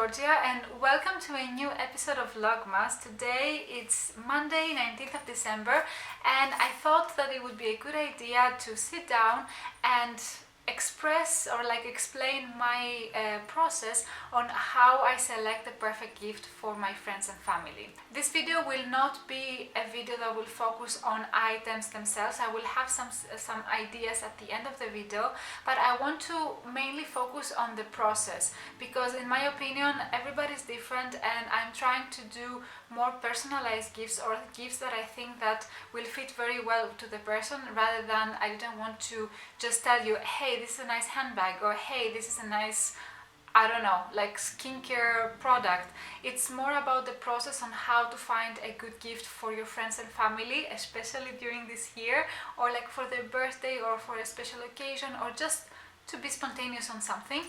Georgia and welcome to a new episode of VLOGMAS. Today it's Monday 19th of December and I thought that it would be a good idea to sit down and express or explain my process on how I select the perfect gift for my friends and family. This video will not be a video that will focus on items themselves. I will have some ideas at the end of the video, but I want to mainly focus on the process because in my opinion everybody's different and I'm trying to do more personalized gifts or gifts that I think that will fit very well to the person, rather than I didn't want to just tell you, hey, this is a nice handbag, or hey, this is a nice, I don't know, skincare product. It's more about the process on how to find a good gift for your friends and family, especially during this year, or for their birthday or for a special occasion, or just to be spontaneous on something,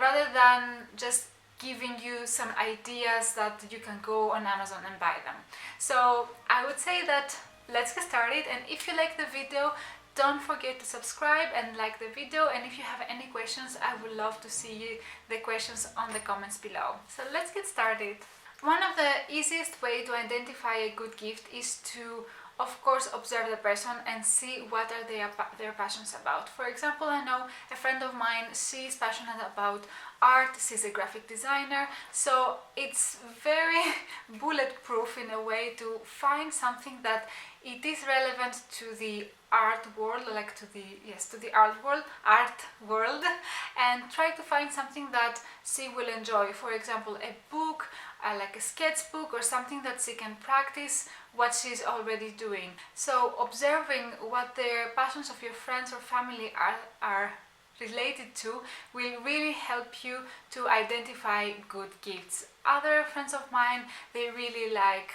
rather than just giving you some ideas that you can go on Amazon and buy them. So I would say that let's get started, and if you like the video, don't forget to subscribe and like the video, and if you have any questions, I would love to see the questions on the comments below. So let's get started. One of the easiest way to identify a good gift is to, of course, observe the person and see what are their passions about. For example, I know a friend of mine, she's passionate about art, she's a graphic designer, so it's very bulletproof in a way to find something that it is relevant to the art world, to the art world, and try to find something that she will enjoy. For example, a book, like a sketchbook, or something that she can practice what she's already doing. So observing what the passions of your friends or family are related to will really help you to identify good gifts. Other friends of mine, they really like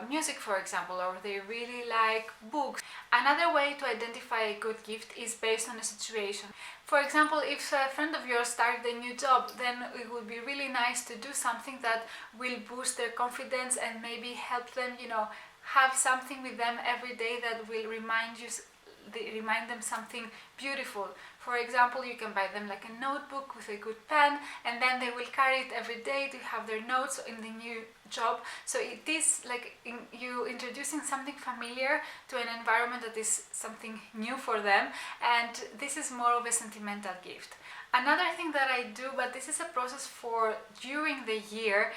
music, for example, or they really like books. Another way to identify a good gift is based on a situation. For example, if a friend of yours started a new job, then it would be really nice to do something that will boost their confidence and maybe help them, have something with them every day that will remind them something beautiful. For example, you can buy them a notebook with a good pen, and then they will carry it every day to have their notes in the new job. So it is you introducing something familiar to an environment that is something new for them, and this is more of a sentimental gift. Another thing that I do, but this is a process for during the year,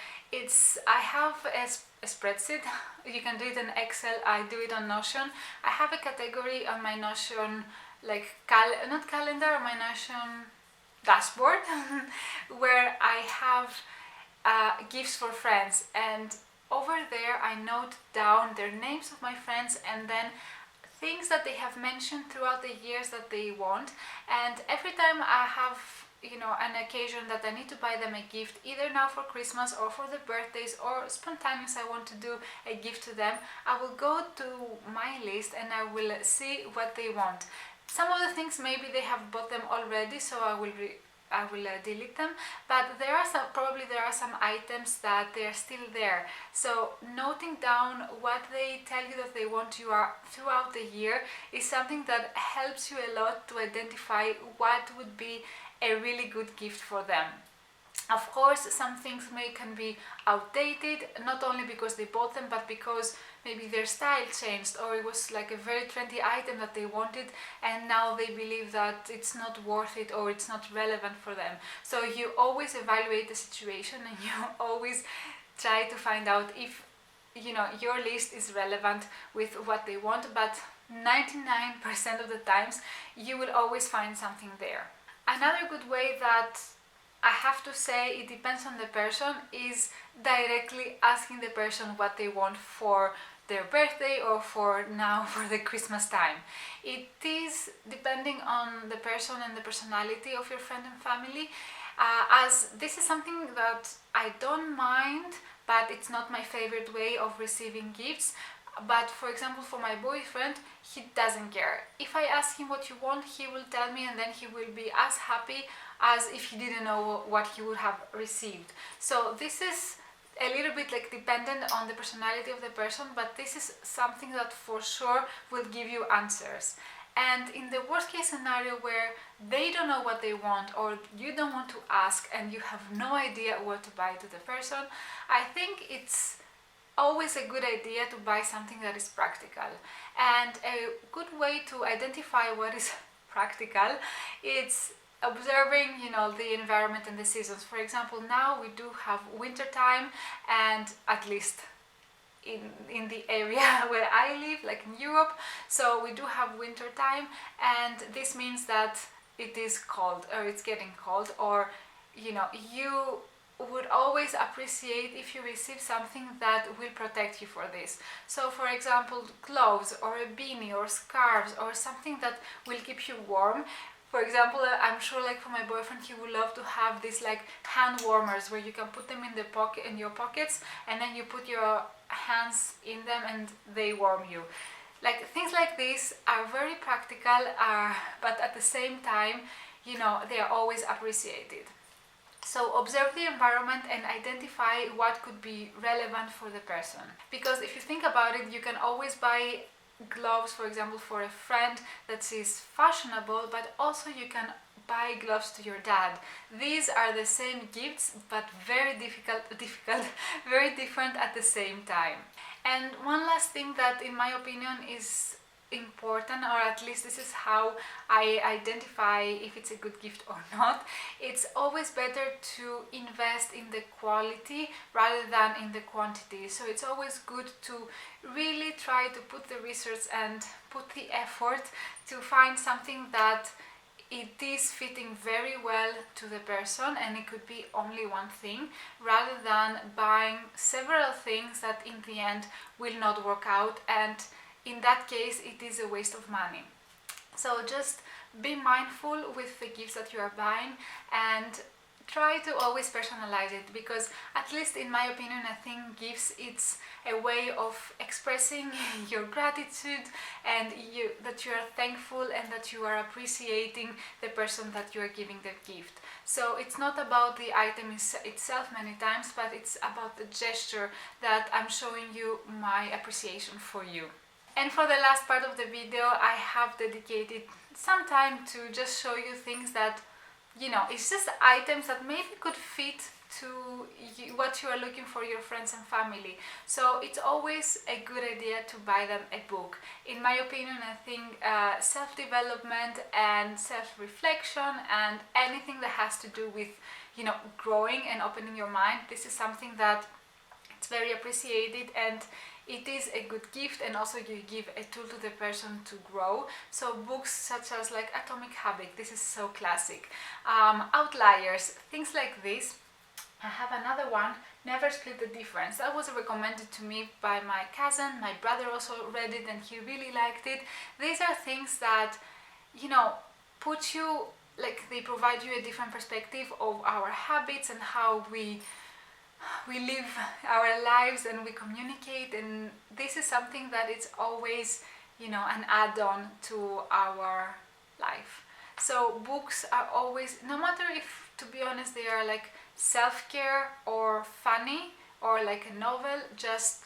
I have a spreadsheet. You can do it in Excel, I do it on Notion. I have a category on my Notion, not calendar, my Notion dashboard, where I have gifts for friends, and over there I note down their names of my friends and then things that they have mentioned throughout the years that they want. And every time I have an occasion that I need to buy them a gift, either now for Christmas or for the birthdays or spontaneous, I want to do a gift to them, I will go to my list and I will see what they want. Some of the things maybe they have bought them already, so I will delete them, but there are some items that they are still there. So noting down what they tell you that they want throughout the year is something that helps you a lot to identify what would be a really good gift for them. Of course, some things can be outdated, not only because they bought them, but because maybe their style changed, or it was a very trendy item that they wanted and now they believe that it's not worth it or it's not relevant for them. So you always evaluate the situation and you always try to find out if your list is relevant with what they want, but 99% of the times you will always find something there. Another good way that I have to say, it depends on the person, is directly asking the person what they want for their birthday or for the Christmas time. It is depending on the person and the personality of your friend and family, as this is something that I don't mind, but it's not my favorite way of receiving gifts. But for example, for my boyfriend, he doesn't care. If I ask him what you want, he will tell me, and then he will be as happy as if he didn't know what he would have received. So this is a little bit dependent on the personality of the person, but this is something that for sure will give you answers. And in the worst case scenario where they don't know what they want, or you don't want to ask and you have no idea what to buy to the person, I think it's always a good idea to buy something that is practical. And a good way to identify what is practical, it's observing, the environment and the seasons. For example, now we do have winter time, and at least in the area where I live, like in Europe, so we do have winter time, and this means that it is cold, or it's getting cold, or you would always appreciate if you receive something that will protect you for this. So for example, clothes or a beanie or scarves or something that will keep you warm. For example, I'm sure, like for my boyfriend, he would love to have these like hand warmers where you can put them in your pockets, and then you put your hands in them and they warm you. Like things like this are very practical, but at the same time, they are always appreciated. So observe the environment and identify what could be relevant for the person. Because if you think about it, you can always buy gloves, for example, for a friend that is fashionable, but also you can buy gloves to your dad. These are the same gifts, but very difficult, very different at the same time. And one last thing that, in my opinion, is important, or at least this is how I identify if it's a good gift or not. It's always better to invest in the quality rather than in the quantity. So it's always good to really try to put the research and put the effort to find something that it is fitting very well to the person, and it could be only one thing, rather than buying several things that in the end will not work out, and in that case it is a waste of money. So just be mindful with the gifts that you are buying and try to always personalize it, because at least in my opinion, I think gifts, it's a way of expressing your gratitude and that you are thankful and that you are appreciating the person that you are giving the gift. So it's not about the item itself many times, but it's about the gesture that I'm showing you my appreciation for you. And for the last part of the video, I have dedicated some time to just show you things that, it's just items that maybe could fit to what you are looking for your friends and family. So it's always a good idea to buy them a book. In my opinion, I think self-development and self-reflection and anything that has to do with, growing and opening your mind, this is something that it's very appreciated, and it is a good gift, and also you give a tool to the person to grow. So books such as like Atomic Habit, this is so classic. Outliers, things like this. I have another one, Never Split the Difference. That was recommended to me by my cousin. My brother also read it and he really liked it. These are things that, put you, like they provide you a different perspective of our habits and how we live our lives and we communicate, and this is something that it's always, an add-on to our life. So books are always, no matter if, to be honest, they are like self-care or funny or like a novel, just,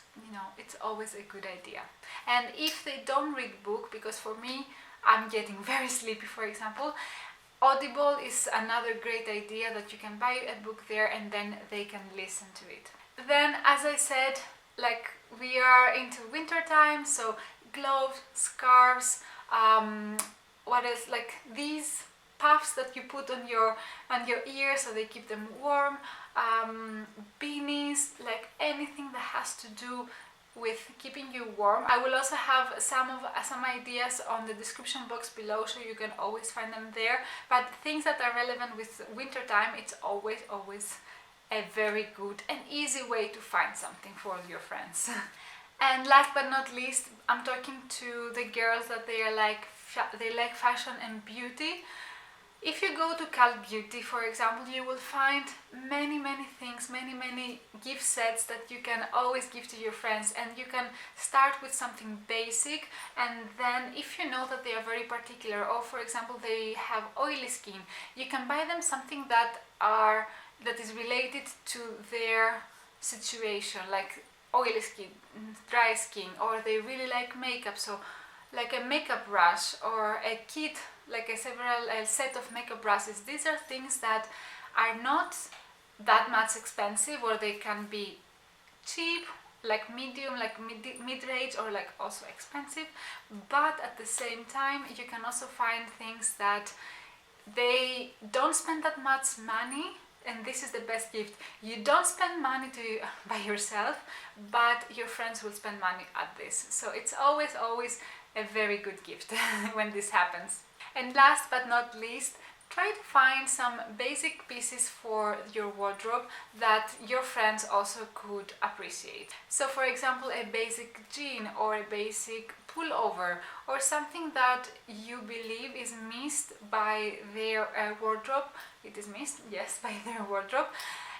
it's always a good idea. And if they don't read book, because for me, I'm getting very sleepy, for example, Audible is another great idea, that you can buy a book there and then they can listen to it. Then, as I said, like we are into winter time, so gloves, scarves, what else, like these puffs that you put on your ears so they keep them warm, beanies, like anything that has to do with keeping you warm. I will also have some ideas on the description box below, so you can always find them there. But things that are relevant with winter time, it's always a very good and easy way to find something for your friends. And last but not least, I'm talking to the girls that they like fashion and beauty. If you go to Cult Beauty, for example, you will find many things, many gift sets that you can always give to your friends, and you can start with something basic, and then if you know that they are very particular, or for example they have oily skin, you can buy them something that is related to their situation, like oily skin, dry skin, or they really like makeup, so like a makeup brush or a kit, like a set of makeup brushes. These are things that are not that much expensive, or they can be cheap, like medium, like mid-range, or like also expensive, but at the same time you can also find things that they don't spend that much money. And this is the best gift. You don't spend money by yourself, but your friends will spend money at this. So it's always a very good gift when this happens. And last but not least, try to find some basic pieces for your wardrobe that your friends also could appreciate. So for example, a basic jean or a basic pullover, or something that you believe is missed by their wardrobe. It is missed, yes, by their wardrobe,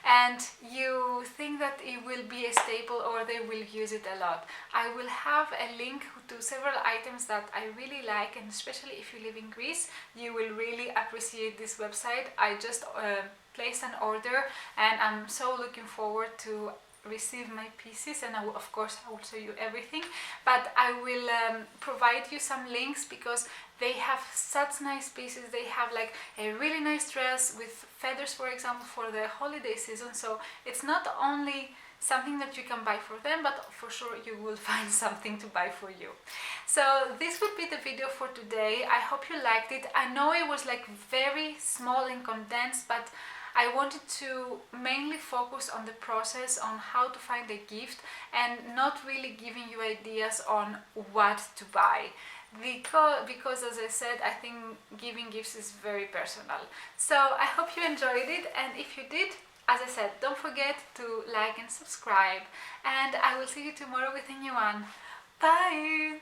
and you think that it will be a staple or they will use it a lot. I will have a link to several items that I really like, and especially if you live in Greece, you will really appreciate this website. I just placed an order and I'm so looking forward to receive my pieces, and of course I will show you everything, but I will provide you some links because they have such nice pieces. They have like a really nice dress with feathers, for example, for the holiday season. So it's not only something that you can buy for them, but for sure you will find something to buy for you. So this would be the video for today. I hope you liked it. I know it was like very small and condensed, but I wanted to mainly focus on the process, on how to find a gift, and not really giving you ideas on what to buy. Because as I said, I think giving gifts is very personal. So I hope you enjoyed it, and if you did, as I said, don't forget to like and subscribe, and I will see you tomorrow with a new one. Bye!